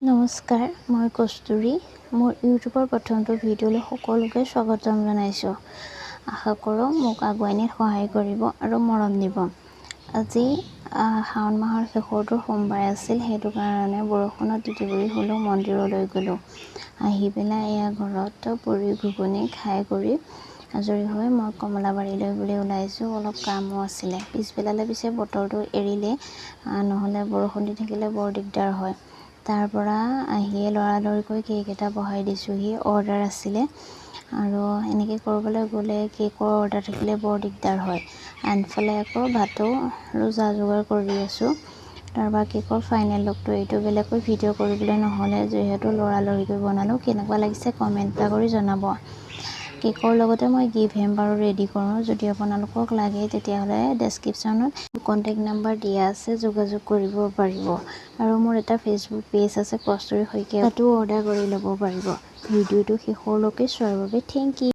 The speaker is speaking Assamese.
নমস্কাৰ, মই কস্তুৰী। মোৰ ইউটিউবৰ প্ৰথমটো ভিডিঅ'লৈ সকলোকে স্বাগতম জনাইছোঁ। আশা কৰোঁ মোক আগুৱাই নিয়াত সহায় কৰিব আৰু মৰম দিব। আজি শাওণ মাহৰ শেষৰটো সোমবাৰ আছিল, সেইটো কাৰণে বৰষুণত তিতি বুৰি হ'লেও মন্দিৰলৈ গ'লোঁ। আহি পেলাই এয়া ঘৰত পুৰি ঘুগুনি খাই কৰি আজৰি হৈ মই কমলাবাৰীলৈ বুলি ওলাইছোঁ। অলপ কামো আছিলে। পিছবেলালৈ পিছে বতৰটো এৰিলে, নহ'লে বৰষুণ দি থাকিলে বৰ দিগদাৰ হয়। তাৰ পৰা আহিয়ে লৰালৰিকৈ কেক এটা বহাই দিছোঁহি। অৰ্ডাৰ আছিলে আৰু এনেকৈ কৰিবলৈ গ'লে কেকৰ অৰ্ডাৰ থাকিলে বৰ দিগদাৰ হয়। আনফালে আকৌ ভাতো আৰু যা যোগাৰ কৰি আছোঁ। তাৰপৰা কেকৰ ফাইনেল লুকটো এইটো। বেলেগকৈ ভিডিঅ' কৰিবলৈ নহ'লে, যিহেতু লৰালৰিকৈ বনালোঁ। কেনেকুৱা লাগিছে কমেণ্ট এটা কৰি জনাব। কেকৰ লগতে মই গিফ্ট হেম্পাৰো ৰেডি কৰোঁ। যদি আপোনালোকক লাগে তেতিয়াহ'লে ডেছক্ৰিপশ্যনত কণ্টেক্ট নাম্বাৰ দিয়া আছে, যোগাযোগ কৰিব পাৰিব। আৰু মোৰ এটা ফেচবুক পেজ আছে, কস্তুৰী শইকীয়া, তাতো অৰ্ডাৰ কৰি ল'ব পাৰিব। ভিডিঅ'টো শেষলৈকে চোৱাৰ বাবে থেংক ইউ।